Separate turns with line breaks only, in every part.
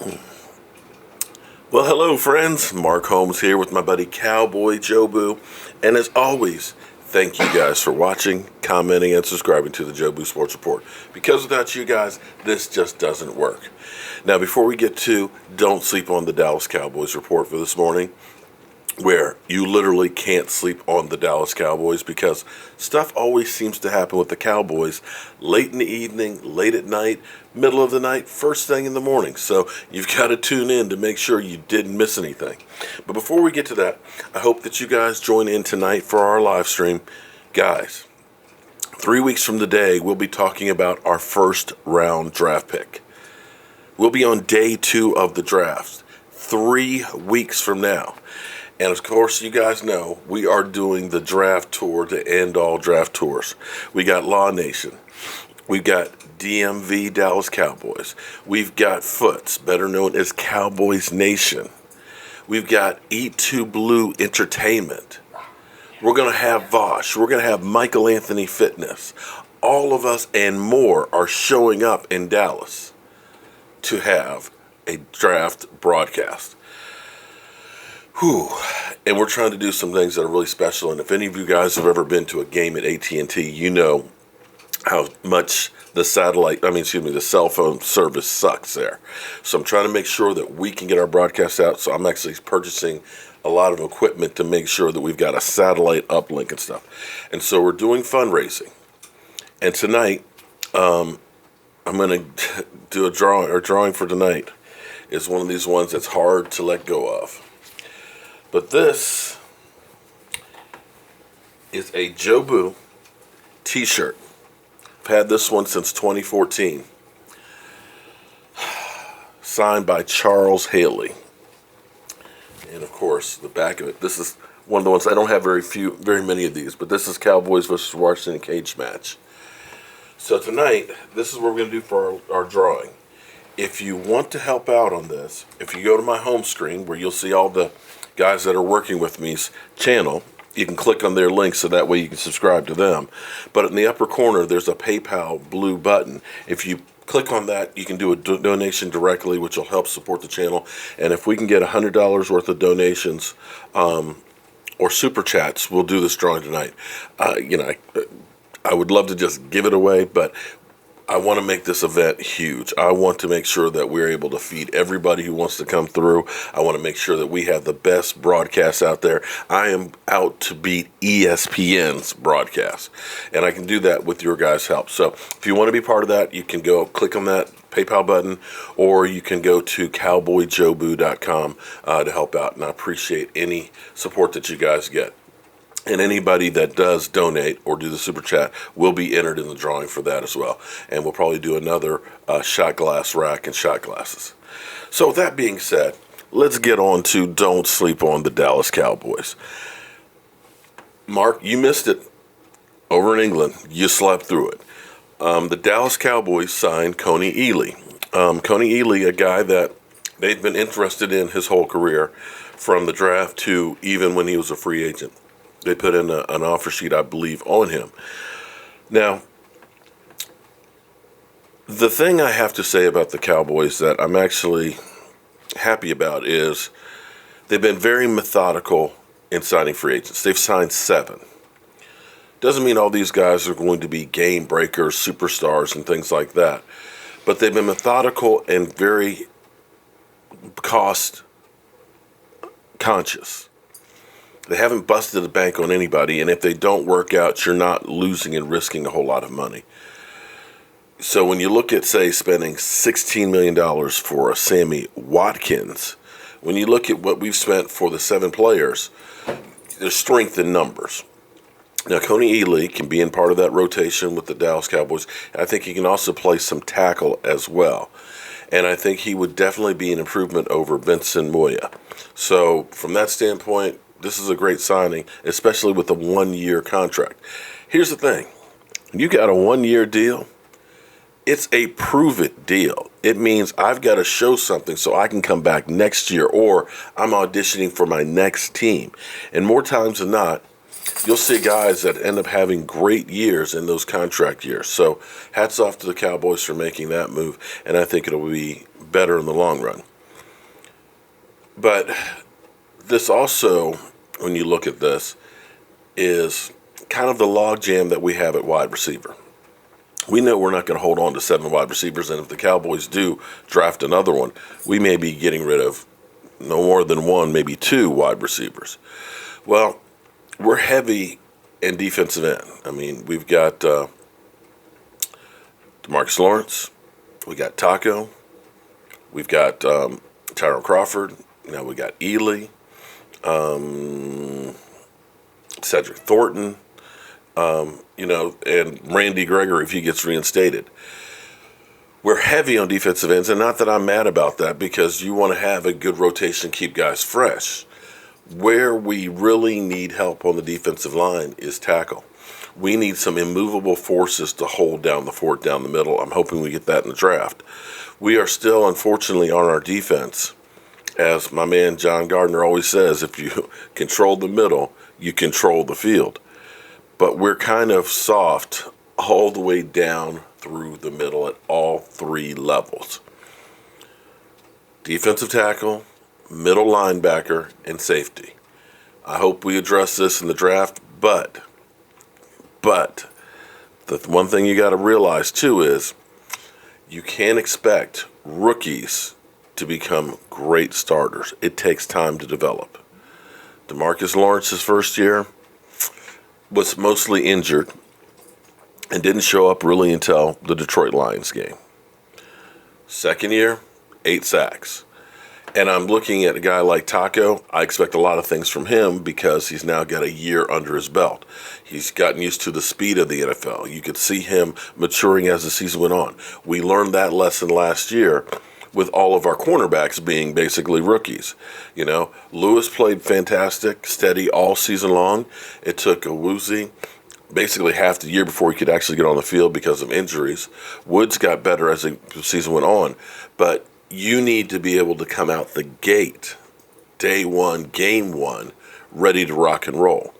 Well, hello, friends. Mark Holmes here with my buddy Cowboy Jobu. And as always, thank you guys for watching, commenting, and subscribing to the Jobu Sports Report. Because without you guys, this just doesn't work. Now, before we get to Don't Sleep on the Dallas Cowboys report for this morning, where you literally can't sleep on the Dallas Cowboys because stuff always seems to happen with the Cowboys late in the evening, late at night, middle of the night, first thing in the morning. So you've got to tune in to make sure you didn't miss anything. But before we get to that, I hope that you guys join in tonight for our live stream. Guys, 3 weeks from today, we'll be talking about our first round draft pick. We'll be on day 2 of the draft, 3 weeks from now. And of course, you guys know we are doing the draft tour to end all draft tours. We got Law Nation. We've got DMV Dallas Cowboys. We've got Foots, better known as Cowboys Nation. We've got E2 Blue Entertainment. We're going to have Vosh. We're going to have Michael Anthony Fitness. All of us and more are showing up in Dallas to have a draft broadcast. Whew. And we're trying to do some things that are really special. And if any of you guys have ever been to a game at AT&T, you know how much the cell phone service sucks there. So I'm trying to make sure that we can get our broadcast out. So I'm actually purchasing a lot of equipment to make sure that we've got a satellite uplink and stuff. And so we're doing fundraising. And tonight, I'm going to do a drawing for tonight. It's one of these ones that's hard to let go of. But this is a Jobu t-shirt. I've had this one since 2014. Signed by Charles Haley. And of course, the back of it, this is one of the ones, I don't have very many of these, but this is Cowboys versus Washington cage match. So tonight, this is what we're going to do for our drawing. If you want to help out on this, if you go to my home screen where you'll see all the guys that are working with me's channel, you can click on their links so that way you can subscribe to them. But in the upper corner, there's a PayPal blue button. If you click on that, you can do a donation directly, which will help support the channel. And if we can get $100 worth of donations or super chats, we'll do this drawing tonight. I would love to just give it away, but I want to make this event huge. I want to make sure that we're able to feed everybody who wants to come through. I want to make sure that we have the best broadcasts out there. I am out to beat ESPN's broadcast, and I can do that with your guys' help. So if you want to be part of that, you can go click on that PayPal button, or you can go to cowboyjobu.com to help out, and I appreciate any support that you guys get. And anybody that does donate or do the super chat will be entered in the drawing for that as well. And we'll probably do another shot glass rack and shot glasses. So with that being said, let's get on to Don't Sleep on the Dallas Cowboys. Mark, you missed it over in England. You slept through it. The Dallas Cowboys signed Kony Ealy. Kony Ealy, a guy that they've been interested in his whole career, from the draft to even when he was a free agent. They put in an offer sheet, I believe, on him. Now, the thing I have to say about the Cowboys that I'm actually happy about is they've been very methodical in signing free agents. They've signed 7. Doesn't mean all these guys are going to be game breakers, superstars, and things like that. But they've been methodical and very cost conscious. They haven't busted the bank on anybody, and if they don't work out, you're not losing and risking a whole lot of money. So when you look at, say, spending $16 million for a Sammy Watkins, when you look at what we've spent for the 7 players, there's strength in numbers. Now, Kony Ealy can be in part of that rotation with the Dallas Cowboys. I think he can also play some tackle as well. And I think he would definitely be an improvement over Vincent Moya. So from that standpoint, this is a great signing, especially with a 1-year contract. Here's the thing. When you got a 1-year deal, it's a prove-it deal. It means I've got to show something so I can come back next year, or I'm auditioning for my next team. And more times than not, you'll see guys that end up having great years in those contract years. So hats off to the Cowboys for making that move, and I think it'll be better in the long run. But this also, when you look at this, is kind of the logjam that we have at wide receiver. We know we're not going to hold on to 7 wide receivers, and if the Cowboys do draft another one, we may be getting rid of no more than 1, maybe 2 wide receivers. Well, we're heavy in defensive end. I mean, we've got DeMarcus Lawrence, we got Taco, we've got Tyrone Crawford, now we got Ealy, Cedric Thornton, and Randy Gregory if he gets reinstated. We're heavy on defensive ends, and not that I'm mad about that, because you want to have a good rotation, keep guys fresh. Where we really need help on the defensive line is tackle. We need some immovable forces to hold down the fort down the middle. I'm hoping we get that in the draft. We are still, unfortunately, on our defense, as my man John Gardner always says, if you control the middle, you control the field. But we're kind of soft all the way down through the middle at all 3 levels. Defensive tackle, middle linebacker, and safety. I hope we address this in the draft, but the one thing you got to realize too is you can't expect rookies to become great starters. It takes time to develop. DeMarcus Lawrence's first year was mostly injured and didn't show up really until the Detroit Lions game. Second year, 8 sacks. And I'm looking at a guy like Taco. I expect a lot of things from him because he's now got a year under his belt. He's gotten used to the speed of the NFL. You could see him maturing as the season went on. We learned that lesson last year with all of our cornerbacks being basically rookies. Lewis played fantastic, steady all season long. It took Awuzie basically half the year before he could actually get on the field because of injuries. Woods got better as the season went on. But you need to be able to come out the gate, day 1, game 1, ready to rock and roll.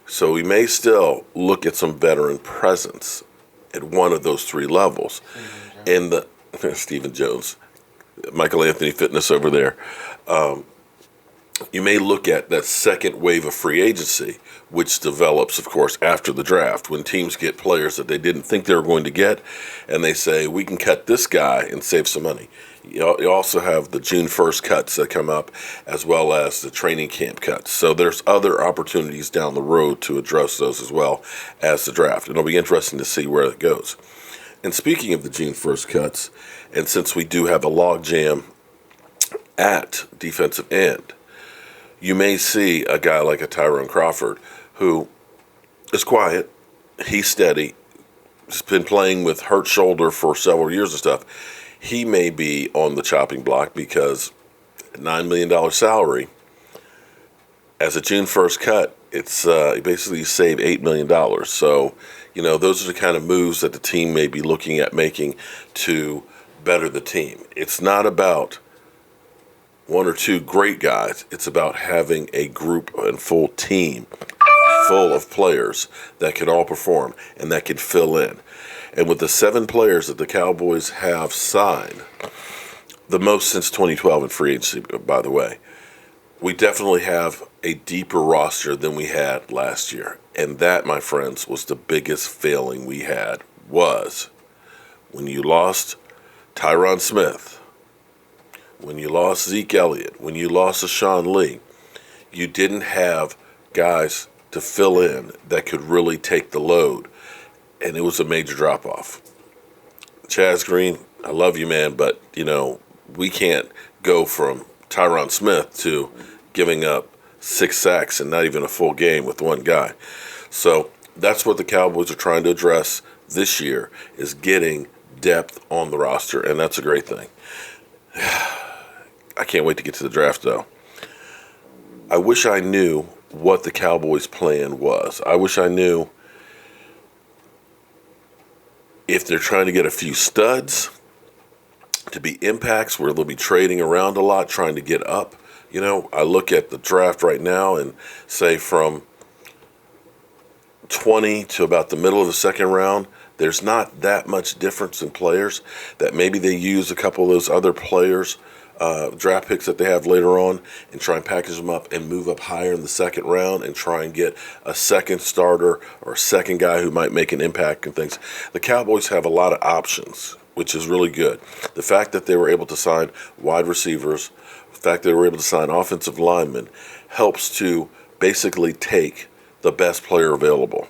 So we may still look at some veteran presence at one of those 3 levels. And the Stephen Jones, Michael Anthony Fitness over there. You may look at that second wave of free agency, which develops, of course, after the draft, when teams get players that they didn't think they were going to get, and they say, we can cut this guy and save some money. You also have the June 1st cuts that come up, as well as the training camp cuts. So there's other opportunities down the road to address those as well as the draft. And it'll be interesting to see where it goes. And speaking of the June 1st cuts, and since we do have a logjam at defensive end, you may see a guy like a Tyrone Crawford who is quiet, he's steady, he's been playing with hurt shoulder for several years and stuff. He may be on the chopping block because $9 million salary, as a June 1st cut, it's basically you save $8 million. So, those are the kind of moves that the team may be looking at making to better the team. It's not about 1 or 2 great guys. It's about having a group and full team full of players that can all perform and that can fill in. And with the 7 players that the Cowboys have signed, the most since 2012 in free agency, by the way, we definitely have a deeper roster than we had last year. And that, my friends, was the biggest failing we had, was when you lost Tyron Smith, when you lost Zeke Elliott, when you lost Deshaun Lee, you didn't have guys to fill in that could really take the load. And it was a major drop-off. Chaz Green, I love you, man, but, we can't go from Tyron Smith to giving up 6 sacks and not even a full game with one guy. So that's what the Cowboys are trying to address this year, is getting depth on the roster, and that's a great thing. I can't wait to get to the draft, though. I wish I knew what the Cowboys' plan was. I wish I knew if they're trying to get a few studs to be impacts where they'll be trading around a lot, trying to get up. I look at the draft right now and say from 20 to about the middle of the second round, there's not that much difference in players, that maybe they use a couple of those other players, draft picks that they have later on, and try and package them up and move up higher in the second round and try and get a second starter or a second guy who might make an impact and things. The Cowboys have a lot of options, which is really good. The fact that they were able to sign wide receivers, the fact that they were able to sign offensive linemen helps to basically take the best player available.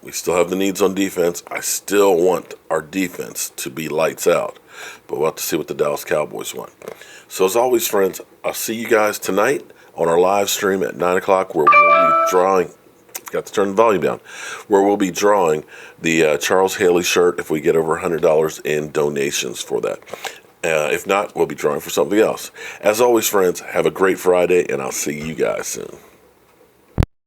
We still have the needs on defense. I still want our defense to be lights out, but we'll have to see what the Dallas Cowboys want. So as always, friends, I'll see you guys tonight on our live stream at 9 o'clock where we'll be drawing, got to turn the volume down, where we'll be drawing the Charles Haley shirt if we get over $100 in donations for that. If not, we'll be drawing for something else. As always, friends, have a great Friday, and I'll see you guys soon.